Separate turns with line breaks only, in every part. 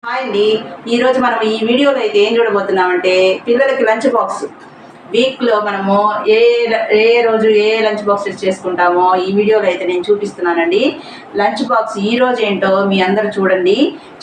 Hi అండి. ఈరోజు మనం ఈ వీడియోలో అయితే ఏం చూడబోతున్నామంటే పిల్లలకి లంచ్ బాక్స్ వీక్లో మనము ఏ ఏ రోజు ఏ లంచ్ బాక్సెస్ చేసుకుంటామో ఈ వీడియోలో అయితే నేను చూపిస్తున్నానండి. లంచ్ బాక్స్ ఈ రోజు ఏంటో మీ అందరూ చూడండి.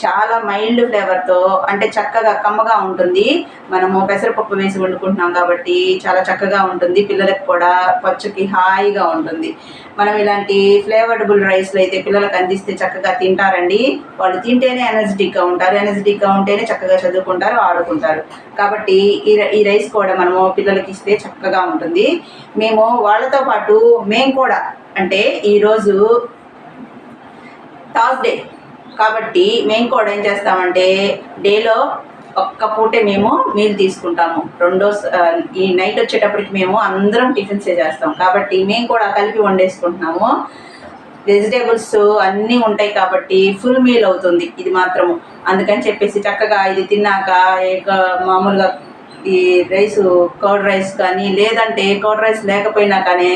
చాలా మైల్డ్ ఫ్లేవర్తో అంటే చక్కగా కమ్మగా ఉంటుంది. మనము పెసరపప్పు వేసి వండుకుంటున్నాం కాబట్టి చాలా చక్కగా ఉంటుంది. పిల్లలకు కూడా పచ్చకి హాయిగా ఉంటుంది. మనం ఇలాంటి ఫ్లేవర్డబుల్ రైస్లు అయితే పిల్లలకు అందిస్తే చక్కగా తింటారండి. వాళ్ళు తింటేనే ఎనర్జెటిక్గా ఉంటారు. ఎనర్జెటిక్గా ఉంటేనే చక్కగా చదువుకుంటారు, ఆడుకుంటారు. కాబట్టి ఈ రైస్ కూడా మనము పిల్లలకి ఇస్తే చక్కగా ఉంటుంది. మేము వాళ్ళతో పాటు మేము కూడా అంటే ఈరోజు థర్స్డే కాబట్టి మేము కూడా ఏం చేస్తామంటే డేలో ఒక్క పూటే మేము మీల్ తీసుకుంటాము. ఈ నైట్ వచ్చేటప్పటికి మేము అందరం టిఫిన్సే చేస్తాం కాబట్టి మేము కూడా కలిపి వండేసుకుంటున్నాము. వెజిటేబుల్స్ అన్నీ ఉంటాయి కాబట్టి ఫుల్ మీల్ అవుతుంది ఇది మాత్రము. అందుకని చెప్పేసి చక్కగా ఇది తిన్నాక మామూలుగా ఈ రైసు కర్డ్ రైస్ కానీ లేదంటే కర్డ్ రైస్ లేకపోయినా కానీ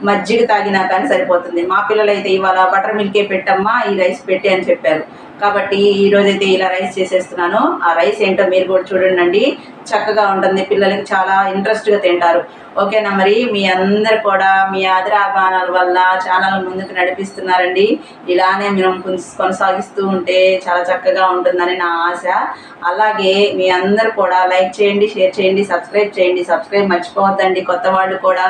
మజ్జిగ తాగినా కానీ సరిపోతుంది. మా పిల్లలైతే ఇవాళ బటర్ మిల్కే పెట్టమ్మా ఈ రైస్ పెట్టి అని చెప్పారు. కాబట్టి ఈరోజైతే ఇలా రైస్ చేసేస్తున్నాను. ఆ రైస్ ఏంటో మీరు కూడా చూడండి, చక్కగా ఉంటుంది. పిల్లలకి చాలా ఇంట్రెస్ట్గా తింటారు. ఓకేనా? మరి మీ అందరు కూడా మీ ఆదరాభిమానాల వల్ల ఛానల్ ముందుకు నడిపిస్తున్నారండి. ఇలానే మేము కొనసాగిస్తూ ఉంటే చాలా చక్కగా ఉంటుందని నా ఆశ. అలాగే మీ అందరు కూడా లైక్ చేయండి, షేర్ చేయండి, సబ్స్క్రైబ్ మర్చిపోవద్దండి కొత్త వాళ్ళు కూడా.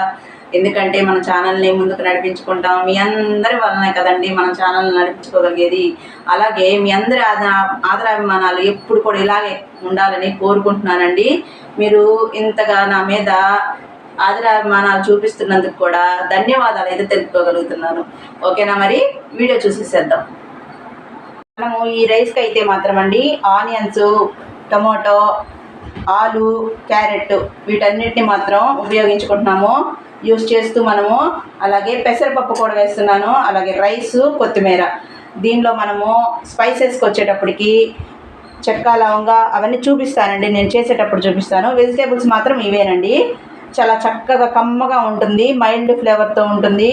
ఎందుకంటే మన ఛానల్ని ముందుకు నడిపించుకుంటాం. మీ అందరి వల్లనే కదండి మనం ఛానల్ని నడిపించుకోగలిగేది. అలాగే మీ అందరి ఆదరాభిమానాలు ఎప్పుడు కూడా ఇలాగే ఉండాలని కోరుకుంటున్నానండి. మీరు ఇంతగా నా మీద ఆదరాభిమానాలు చూపిస్తున్నందుకు కూడా ధన్యవాదాలు అయితే తెలుపుకోగలుగుతున్నాను. ఓకేనా? మరి వీడియో చూసేసేద్దాం. మనము ఈ రైస్కి అయితే మాత్రం అండి ఆనియన్స్, టమోటో, ఆలు, క్యారెట్ వీటన్నిటిని మాత్రం ఉపయోగించుకుంటున్నాము యూస్ చేస్తూ మనము. అలాగే పెసరపప్పు కూడా వేస్తున్నాను, అలాగే రైసు, కొత్తిమీర. దీనిలో మనము స్పైసెస్కి వచ్చేటప్పటికి చెక్క, లవంగా అవన్నీ చూపిస్తానండి, నేను చేసేటప్పుడు చూపిస్తాను. వెజిటేబుల్స్ మాత్రం ఇవేనండి. చాలా చక్కగా కమ్మగా ఉంటుంది, మైల్డ్ ఫ్లేవర్తో ఉంటుంది.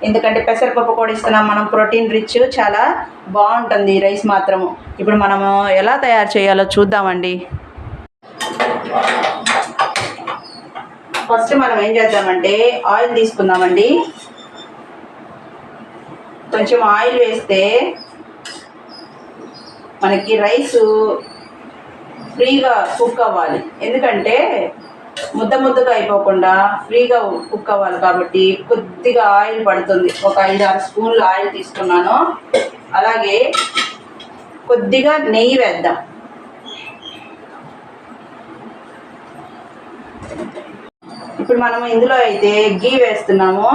ఎందుకంటే పెసరపప్పు కూడా ఇస్తున్నాం మనం, ప్రోటీన్ రిచ్, చాలా బాగుంటుంది ఈ రైస్ మాత్రము. ఇప్పుడు మనము ఎలా తయారు చేయాలో చూద్దామండి. ఫస్ట్ మనం ఏం చేద్దామంటే ఆయిల్ తీసుకుందామండి. కొంచెం ఆయిల్ వేస్తే మనకి రైసు ఫ్రీగా కుక్ అవ్వాలి. ఎందుకంటే ముద్దగా అయిపోకుండా ఫ్రీగా కుక్ అవ్వాలి కాబట్టి కొద్దిగా ఆయిల్ పడుతుంది. ఒక 5-6 స్పూన్లు ఆయిల్ తీసుకున్నాను. అలాగే కొద్దిగా నెయ్యి వేద్దాం. ఇప్పుడు మనం ఇందులో అయితే గీ వేస్తున్నాము.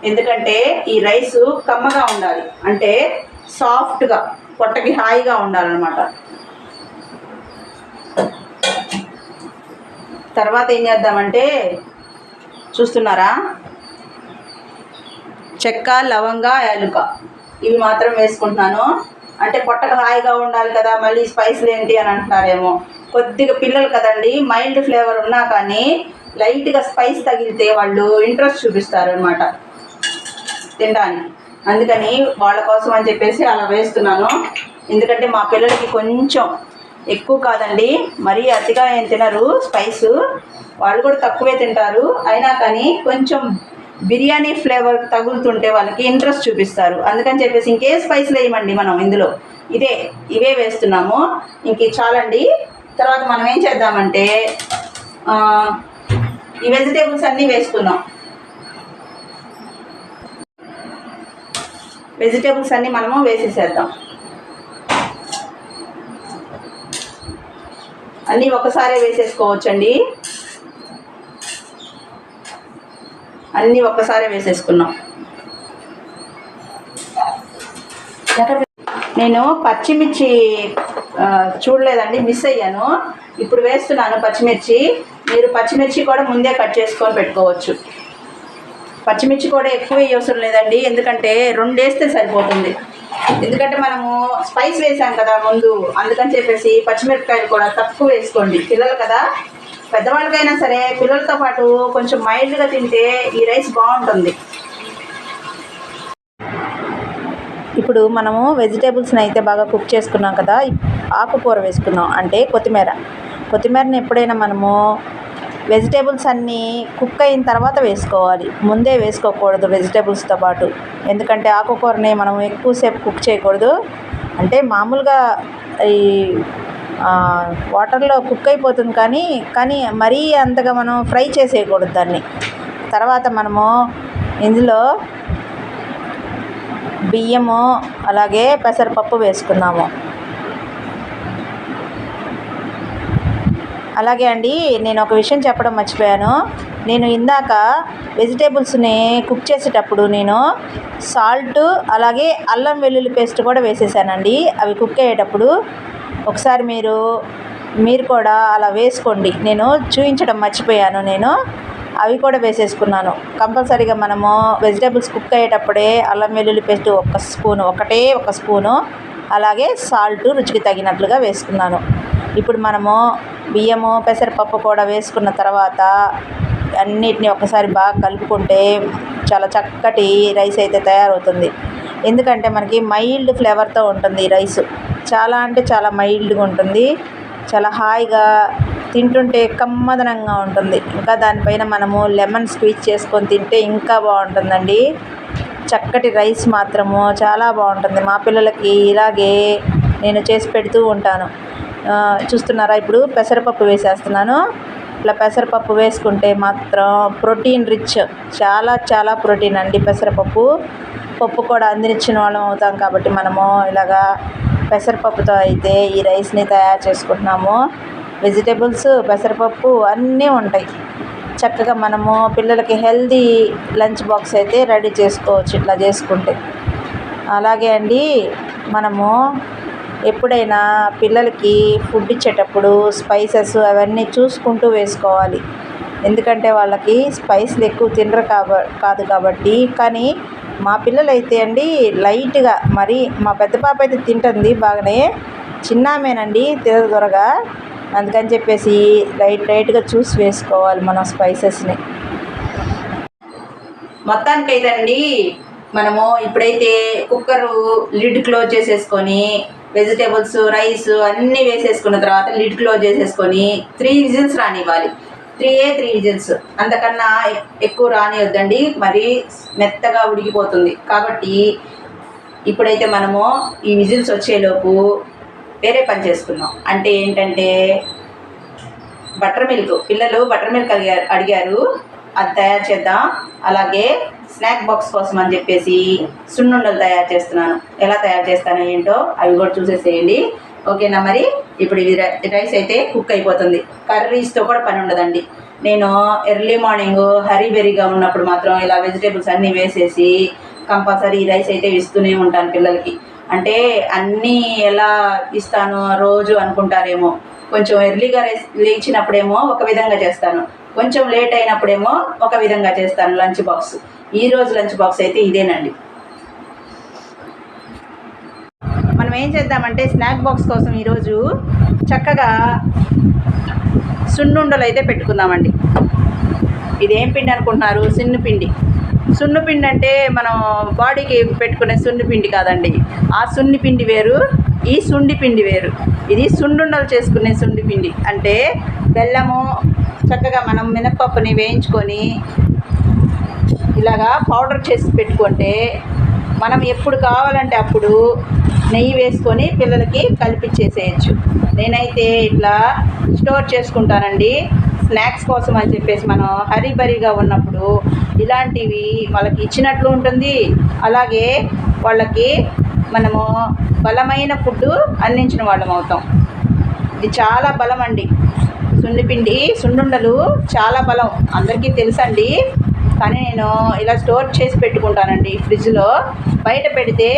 ఎందుకంటే ఈ రైసు కమ్మగా ఉండాలి, అంటే సాఫ్ట్గా పొట్టకి హాయిగా ఉండాలన్నమాట. తర్వాత ఏం చేద్దామంటే చూస్తున్నారా, చెక్క, లవంగా, యాలుక ఇవి మాత్రం వేసుకుంటున్నాను. అంటే పొట్టకు హాయిగా ఉండాలి కదా, మళ్ళీ స్పైస్లు ఏంటి అని అంటున్నారేమో. కొద్దిగా పిల్లలు కదండి, మైల్డ్ ఫ్లేవర్ ఉన్నా కానీ లైట్గా స్పైస్ తగిలితే వాళ్ళు ఇంట్రెస్ట్ చూపిస్తారు అన్నమాట తినడానికి. అందుకని వాళ్ళ కోసం అని చెప్పేసి అలా వేస్తున్నాను. ఎందుకంటే మా పిల్లలకి కొంచెం ఎక్కువ కాదండి, మరీ అతిగా ఏం తినరు స్పైసు, వాళ్ళు కూడా తక్కువే తింటారు. అయినా కానీ కొంచెం బిర్యానీ ఫ్లేవర్ తగులుతుంటే వాళ్ళకి ఇంట్రెస్ట్ చూపిస్తారు. అందుకని చెప్పేసి ఇంకే స్పైస్లు వేయమండి మనం ఇందులో, ఇవే వేస్తున్నాము. ఇంక చాలండి. తర్వాత మనం ఏం చేద్దామంటే ఈ వెజిటేబుల్స్ అన్నీ వేసుకున్నాం. వెజిటేబుల్స్ అన్నీ మనము వేసేసేద్దాం. అన్నీ ఒకసారి వేసేసుకోవచ్చండి. అన్నీ ఒక్కసారి వేసేసుకున్నాం. నేను పచ్చిమిర్చి చూడలేదండి, మిస్ అయ్యాను. ఇప్పుడు వేస్తున్నాను పచ్చిమిర్చి. మీరు పచ్చిమిర్చి కూడా ముందే కట్ చేసుకొని పెట్టుకోవచ్చు. పచ్చిమిర్చి కూడా ఎక్కువ అవసరం లేదండి, ఎందుకంటే 2 వేస్తే సరిపోతుంది. ఎందుకంటే మనము స్పైస్ వేసాం కదా ముందు, అందుకని చెప్పేసి పచ్చిమిరపకాయలు కూడా తక్కువ వేసుకోండి. పిల్లలు కదా, పెద్దవాళ్ళకైనా సరే పిల్లలతో పాటు కొంచెం మైల్డ్గా తింటే ఈ రైస్ బాగుంటుంది.
ఇప్పుడు మనము వెజిటేబుల్స్ని అయితే బాగా కుక్ చేసుకున్నాం కదా, ఆకుకూర వేసుకున్నాం అంటే కొత్తిమీరని ఎప్పుడైనా మనము వెజిటేబుల్స్ అన్నీ కుక్ అయిన తర్వాత వేసుకోవాలి, ముందే వేసుకోకూడదు వెజిటేబుల్స్తో పాటు. ఎందుకంటే ఆకుకూరని మనం ఎక్కువసేపు కుక్ చేయకూడదు. అంటే మామూలుగా ఈ వాటర్లో కుక్ అయిపోతుంది, కానీ మరీ అంతగా మనం ఫ్రై చేసేయకూడదు దాన్ని. తర్వాత మనము ఇందులో బియ్యము అలాగే పెసరపప్పు వేసుకున్నాము. అలాగే అండి, నేను ఒక విషయం చెప్పడం మర్చిపోయాను. నేను ఇందాక వెజిటేబుల్స్ని కుక్ చేసేటప్పుడు నేను సాల్ట్ అలాగే అల్లం వెల్లుల్లి పేస్ట్ కూడా వేసేసానండి అవి కుక్ అయ్యేటప్పుడు. ఒకసారి మీరు కూడా అలా వేసుకోండి. నేను చూపించడం మర్చిపోయాను. నేను అవి కూడా వేసేసుకున్నాను. కంపల్సరీగా మనము వెజిటేబుల్స్ కుక్ అయ్యేటప్పుడే అల్లం వెల్లుల్లి పేస్ట్ ఒకటే ఒక స్పూను అలాగే సాల్ట్ రుచికి తగినట్లుగా వేసుకున్నాను. ఇప్పుడు మనము బియ్యము పెసరపప్పు కూడా వేసుకున్న తర్వాత అన్నిటిని ఒకసారి బాగా కలుపుకుంటే చాలా చక్కటి రైస్ అయితే తయారవుతుంది. ఎందుకంటే మనకి మైల్డ్ ఫ్లేవర్తో ఉంటుంది ఈ రైసు. చాలా అంటే చాలా మైల్డ్గా ఉంటుంది, చాలా హాయిగా తింటుంటే కమ్మదనంగా ఉంటుంది. ఇంకా దానిపైన మనము లెమన్ స్క్వీజ్ చేసుకొని తింటే ఇంకా బాగుంటుందండి. చక్కటి రైస్ మాత్రము చాలా బాగుంటుంది. మా పిల్లలకి ఇలాగే నేను చేసి పెడుతూ ఉంటాను. చూస్తున్నారా, ఇప్పుడు పెసరపప్పు వేసేస్తున్నాను. ఇట్లా పెసరపప్పు వేసుకుంటే మాత్రం ప్రోటీన్ రిచ్, చాలా చాలా ప్రోటీన్ అండి పెసరపప్పు. పప్పు కూడా అందించిన వాళ్ళం అవుతాం కాబట్టి మనము ఇలాగా పెసరపప్పుతో అయితే ఈ రైస్ని తయారు చేసుకుంటున్నాము. వెజిటేబుల్స్ పెసరపప్పు అన్నీ ఉంటాయి. చక్కగా మనము పిల్లలకి హెల్దీ లంచ్ బాక్స్ అయితే రెడీ చేసుకోవచ్చు ఇట్లా చేసుకుంటే. అలాగే అండి, మనము ఎప్పుడైనా పిల్లలకి ఫుడ్ ఇచ్చేటప్పుడు స్పైసెస్ అవన్నీ చూసుకుంటూ వేసుకోవాలి. ఎందుకంటే వాళ్ళకి స్పైస్లు ఎక్కువ తినరు కాదు కాబట్టి. కానీ మా పిల్లలైతే అండి లైట్గా, మరి మా పెద్ద పాప అయితే తింటుంది బాగానే, చిన్నామేనండి తినదు త్వరగా. అందుకని చెప్పేసి లైట్గా చూసి వేసుకోవాలి మనం స్పైసెస్ని.
మొత్తానికైతే అండి మనము ఇప్పుడైతే కుక్కరు లిడ్ క్లోజ్ చేసేసుకొని వెజిటేబుల్స్ రైస్ అన్నీ వేసేసుకున్న తర్వాత లిడ్ క్లోజ్ చేసేసుకొని 3 విజిల్స్ రానివ్వాలి. 3 విజిల్స్, అంతకన్నా ఎక్కువ రానివద్దండి, మరి మెత్తగా ఉడికిపోతుంది. కాబట్టి ఇప్పుడైతే మనము ఈ విజిల్స్ వచ్చేలోపు వేరే పని చేసుకుందాం. అంటే ఏంటంటే బటర్ మిల్క్, పిల్లలు బటర్ మిల్క్ అడిగారు, అది తయారు చేద్దాం. అలాగే స్నాక్ బాక్స్ కోసం అని చెప్పేసి సున్నుండలు తయారు చేస్తున్నాను. ఎలా తయారు చేస్తానో ఏంటో అవి కూడా చూసేసేయండి, ఓకేనా? మరి ఇప్పుడు ఇది రైస్ అయితే కుక్ అయిపోతుంది. కర్రీస్తో కూడా పని ఉండదండి. నేను ఎర్లీ మార్నింగ్ హరీబెరీగా ఉన్నప్పుడు మాత్రం ఇలా వెజిటేబుల్స్ అన్నీ వేసేసి కంపల్సరీ ఈ రైస్ అయితే ఇస్తూనే ఉంటాను పిల్లలకి. అంటే అన్నీ ఎలా ఇస్తాను రోజు అనుకుంటారేమో. కొంచెం ఎర్లీగా లేచినప్పుడేమో ఒక విధంగా చేస్తాను, కొంచెం లేట్ అయినప్పుడేమో ఒక విధంగా చేస్తాను లంచ్ బాక్స్. ఈరోజు లంచ్ బాక్స్ అయితే ఇదేనండి. మనం ఏం చేద్దామంటే స్నాక్ బాక్స్ కోసం ఈరోజు చక్కగా సున్నుండలు అయితే పెట్టుకుందామండి. ఇదేం పిండి అనుకుంటున్నారు? సున్నుపిండి అంటే మనం బాడీకి పెట్టుకునే సున్నిపిండి కాదండి. ఆ సున్నిపిండి వేరు, ఈ సుండిపిండి వేరు. ఇది సున్నుండలు చేసుకునే సుండిపిండి. అంటే బెల్లము చక్కగా మనం మినపప్పుని వేయించుకొని ఇలాగా పౌడర్ చేసి పెట్టుకుంటే మనం ఎప్పుడు కావాలంటే అప్పుడు నెయ్యి వేసుకొని పిల్లలకి కలిపిచ్చేసేయచ్చు. నేనైతే ఇట్లా స్టోర్ చేసుకుంటానండి స్నాక్స్ కోసం అని చెప్పేసి. మనం హరీబరీగా ఉన్నప్పుడు ఇలాంటివి వాళ్ళకి ఇచ్చినట్లు ఉంటుంది, అలాగే వాళ్ళకి మనము బలమైన ఫుడ్ అందించిన వాళ్ళం అవుతాం. ఇది చాలా బలం అండి. సున్నుండలు చాలా బలం, అందరికీ తెలుసండి. కానీ నేను ఇలా స్టోర్ చేసి పెట్టుకుంటానండి ఫ్రిడ్జ్లో. బయట పెడితే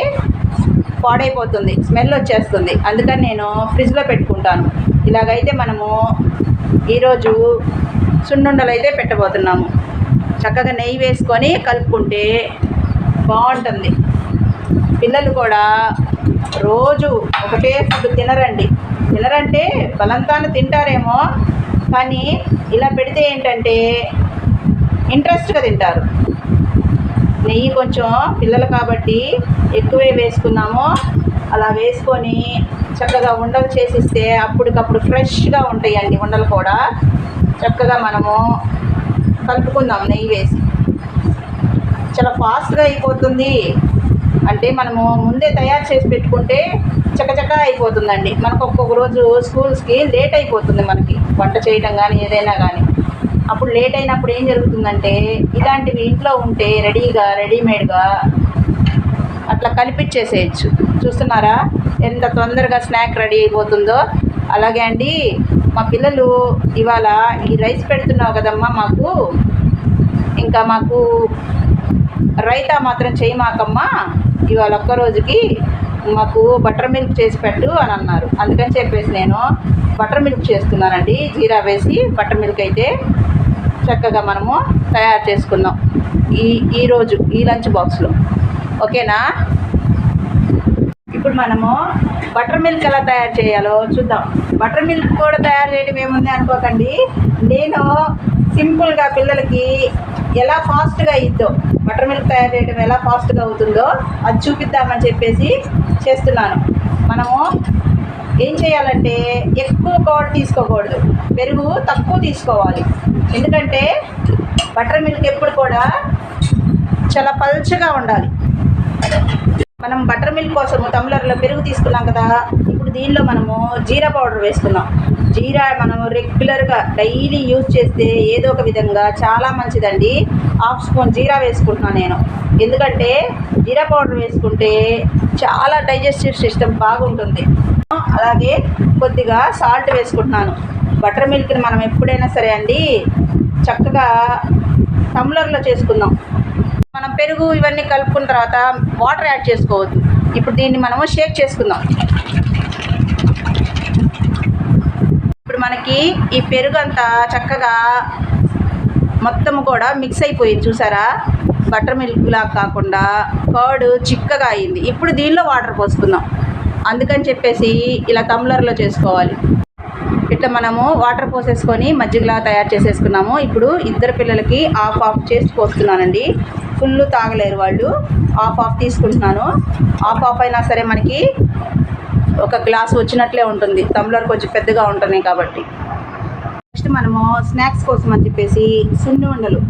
పాడైపోతుంది, స్మెల్ వచ్చేస్తుంది. అందుకని నేను ఫ్రిడ్జ్లో పెట్టుకుంటాను. ఇలాగైతే మనము ఈరోజు సున్నుండలు అయితే పెట్టబోతున్నాము. చక్కగా నెయ్యి వేసుకొని కలుపుకుంటే బాగుంటుంది. పిల్లలు కూడా రోజు ఒకటే ఫుడ్ తినరంటే బలంతాన తింటారేమో, కానీ ఇలా పెడితే ఏంటంటే ఇంట్రెస్ట్గా తింటారు. నెయ్యి కొంచెం పిల్లలు కాబట్టి ఎక్కువే వేసుకున్నాము. అలా వేసుకొని చక్కగా ఉండలు చేసిస్తే అప్పటికప్పుడు ఫ్రెష్గా ఉంటాయండి ఉండలు కూడా. చక్కగా మనము కలుపుకుందాం నెయ్యి వేసి. చాలా ఫాస్ట్గా అయిపోతుంది. అంటే మనము ముందే తయారు చేసి పెట్టుకుంటే చకచకా అయిపోతుందండి. మనకు ఒక్కొక్క రోజు స్కూల్స్కి లేట్ అయిపోతుంది మనకి వంట చేయడం కానీ ఏదైనా కానీ. అప్పుడు లేట్ అయినప్పుడు ఏం జరుగుతుందంటే ఇలాంటివి ఇంట్లో ఉంటే రెడీమేడ్గా అట్లా కలిపిచ్చేసేయచ్చు. చూస్తున్నారా ఎంత తొందరగా స్నాక్ రెడీ అయిపోతుందో. అలాగే అండి, మా పిల్లలు ఇవాళ ఈ రైస్ పెడుతున్నావు కదమ్మా మాకు రైతా మాత్రం చేయమాకమ్మా, ఇవాళ ఒక్కరోజుకి మాకు బటర్ మిల్క్ చేసి పెట్టు అని అన్నారు. అందుకని చెప్పేసి నేను బటర్ మిల్క్ చేస్తున్నానండి. జీరా వేసి బటర్ మిల్క్ అయితే చక్కగా మనము తయారు చేసుకుందాం ఈరోజు ఈ లంచ్ బాక్స్లో. ఓకేనా? ఇప్పుడు మనము బటర్ మిల్క్ ఎలా తయారు చేయాలో చూద్దాం. బటర్ మిల్క్ కూడా తయారు చేయడం ఏముంది అనుకోకండి. నేను సింపుల్గా పిల్లలకి ఎలా ఫాస్ట్గా అయ్యిద్దో, బటర్ మిల్క్ తయారు చేయడం ఎలా ఫాస్ట్గా అవుతుందో అది చూపిద్దామని చెప్పేసి చేస్తున్నాను. మనము ఏం చేయాలంటే ఎక్కువ కర్డ్ తీసుకోకూడదు, పెరుగు తక్కువ తీసుకోవాలి. ఎందుకంటే బటర్ మిల్క్ ఎప్పుడు కూడా చాలా పల్చగా ఉండాలి. మనం బటర్ మిల్క్ కోసము టంబ్లర్లో పెరుగు తీసుకున్నాం కదా, ఇప్పుడు దీనిలో మనము జీరా పౌడర్ వేసుకున్నాం. జీరా మనము రెగ్యులర్గా డైలీ యూజ్ చేస్తే ఏదో ఒక విధంగా చాలా మంచిదండి. 1/2 స్పూన్ జీరా వేసుకుంటున్నాను నేను. ఎందుకంటే జీరా పౌడర్ వేసుకుంటే చాలా డైజెస్టివ్ సిస్టమ్ బాగుంటుంది. అలాగే కొద్దిగా సాల్ట్ వేసుకుంటున్నాను. బటర్ మిల్క్ని మనం ఎప్పుడైనా సరే అండి చక్కగా టంబ్లర్లో చేసుకుందాం. మనం పెరుగు ఇవన్నీ కలుపుకున్న తర్వాత వాటర్ యాడ్ చేసుకోవద్దు. ఇప్పుడు దీన్ని మనము షేక్ చేసుకుందాం. ఇప్పుడు మనకి ఈ పెరుగు అంతా చక్కగా మొత్తం కూడా మిక్స్ అయిపోయింది. చూసారా? బటర్ మిల్క్ లాగా కాకుండా కర్డ్ చిక్కగా అయింది. ఇప్పుడు దీనిలో వాటర్ పోసుకుందాం. అందుకని చెప్పేసి ఇలా టంబ్లర్లో చేసుకోవాలి. ఇట్లా మనము వాటర్ పోసేసుకొని మజ్జిగలా తయారు చేసేసుకున్నాము. ఇప్పుడు ఇద్దరు పిల్లలకి హాఫ్ చేసి పోస్తున్నానండి. ఫుల్ తాగలేరు వాళ్ళు, హాఫ్ తీసుకుంటున్నాను. హాఫ్ అయినా సరే మనకి ఒక గ్లాస్ వచ్చినట్లే ఉంటుంది. టంబ్లర్ కొంచెం పెద్దగా ఉంటున్నాయి కాబట్టి. నెక్స్ట్ మనము స్నాక్స్ కోసం అని చెప్పేసి సున్ని ఉండలు,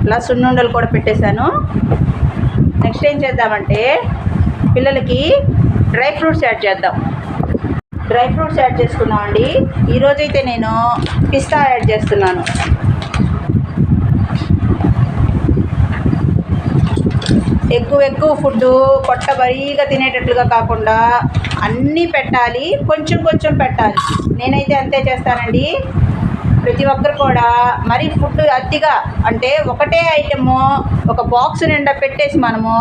ఇలా సున్ని ఉండలు కూడా పెట్టేశాను. నెక్స్ట్ ఏం చేద్దామంటే పిల్లలకి డ్రై ఫ్రూట్స్ యాడ్ చేద్దాం. డ్రై ఫ్రూట్స్ యాడ్ చేసుకున్నామండి. ఈరోజైతే నేను పిస్తా యాడ్ చేస్తున్నాను. ఎక్కువ ఫుడ్ పొట్ట బరీగా తినేటట్లుగా కాకుండా అన్నీ పెట్టాలి, కొంచెం పెట్టాలి. నేనైతే అంతే చేస్తానండి. ప్రతి ఒక్కరు కూడా మరీ ఫుడ్ అతిగా అంటే ఒకటే ఐటము ఒక బాక్స్ నిండా పెట్టేసి మనము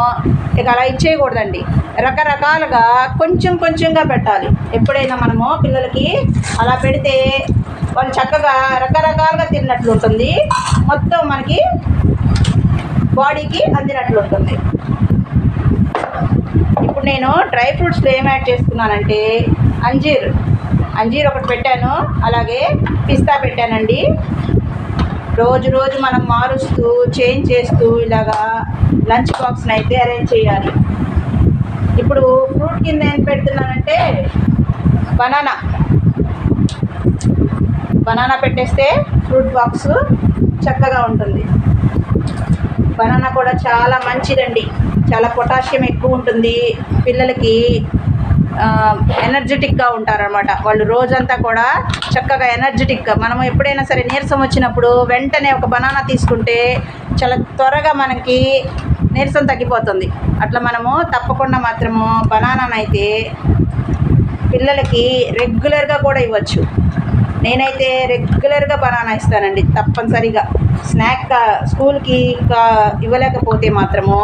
ఇక అలా ఇచ్చేయకూడదండి. రకరకాలుగా కొంచెంగా పెట్టాలి. ఎప్పుడైనా మనము పిల్లలకి అలా పెడితే వాళ్ళు చక్కగా రకరకాలుగా తిన్నట్లు ఉంటుంది. మొత్తం మనకి బాడీకి అందినట్లు ఉంటుంది. ఇప్పుడు నేను డ్రై ఫ్రూట్స్లో ఏం యాడ్ చేసుకున్నానంటే అంజీర్ ఒకటి పెట్టాను, అలాగే పిస్తా పెట్టానండి. రోజు మనం మారుస్తూ చేంజ్ చేస్తూ ఇలాగా లంచ్ బాక్స్ని అయితే అరేంజ్ చేయాలి. ఇప్పుడు ఫ్రూట్ కింద ఏం పెడుతున్నానంటే బనానా పెట్టేస్తే ఫ్రూట్ బాక్స్ చక్కగా ఉంటుంది. బనానా కూడా చాలా మంచిదండి. చాలా పొటాషియం ఎక్కువ ఉంటుంది. పిల్లలకి ఎనర్జెటిక్గా ఉంటారనమాట. వాళ్ళు రోజంతా కూడా చక్కగా ఎనర్జెటిక్గా, మనం ఎప్పుడైనా సరే నీరసం వచ్చినప్పుడు వెంటనే ఒక బనానా తీసుకుంటే చాలా త్వరగా మనకి నీరసం తగ్గిపోతుంది. అట్లా మనము తప్పకుండా మాత్రము బనానానైతే పిల్లలకి రెగ్యులర్గా కూడా ఇవ్వచ్చు. నేనైతే రెగ్యులర్గా బనానా ఇస్తానండి తప్పనిసరిగా. స్కూల్కి ఇవ్వలేకపోతే మాత్రము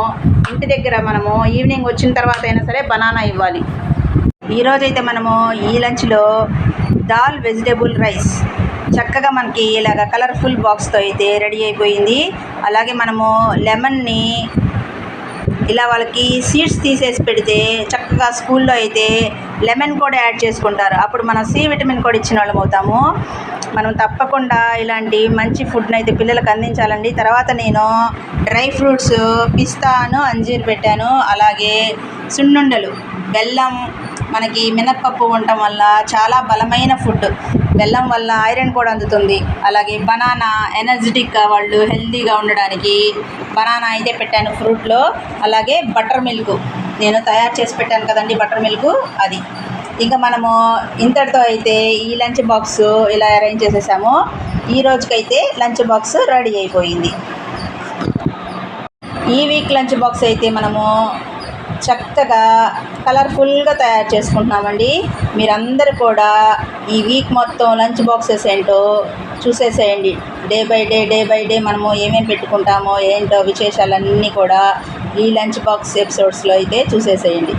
ఇంటి దగ్గర మనము ఈవినింగ్ వచ్చిన తర్వాత అయినా సరే బనానా ఇవ్వాలి. ఈరోజైతే మనము ఈ లంచ్లో దాల్ వెజిటేబుల్ రైస్ చక్కగా మనకి ఇలాగ కలర్ఫుల్ బాక్స్తో అయితే రెడీ అయిపోయింది. అలాగే మనము లెమన్ని ఇలా వాళ్ళకి సీడ్స్ తీసేసి పెడితే చక్కగా
చక్కగా స్కూల్లో అయితే లెమన్ కూడా యాడ్ చేసుకుంటారు. అప్పుడు మనం సి విటమిన్ కూడా ఇచ్చిన వాళ్ళం అవుతాము. మనం తప్పకుండా ఇలాంటి మంచి ఫుడ్ని అయితే పిల్లలకు అందించాలండి. తర్వాత నేను డ్రై ఫ్రూట్స్ పిస్తాను అంజీర్ పెట్టాను. అలాగే సున్నుండలు, బెల్లం, మనకి మినప్పప్పు ఉండటం వల్ల చాలా బలమైన ఫుడ్. బెల్లం వల్ల ఐరన్ కూడా అందుతుంది. అలాగే బనానా ఎనర్జెటిక్గా వాళ్ళు హెల్తీగా ఉండడానికి బనానా అయితే పెట్టాను ఫ్రూట్లో. అలాగే బటర్ మిల్క్ నేను తయారు చేసి పెట్టాను కదండి, బటర్ మిల్క్ అది. ఇంకా మనము ఇంతటితో అయితే ఈ లంచ్ బాక్స్ ఇలా అరేంజ్ చేసేసాము. ఈ రోజుకైతే లంచ్ బాక్స్ రెడీ అయిపోయింది. ఈ వీక్ లంచ్ బాక్స్ అయితే మనము చక్కగా కలర్ఫుల్గా తయారు చేసుకుంటున్నామండి. మీరందరూ కూడా ఈ వీక్ మొత్తం లంచ్ బాక్సెస్ ఏంటో చూసేసేయండి. డే బై డే మనము ఏమేమి పెట్టుకుంటామో ఏంటో విశేషాలన్నీ కూడా ఈ లంచ్ బాక్స్ ఎపిసోడ్స్లో అయితే చూసేసేయండి.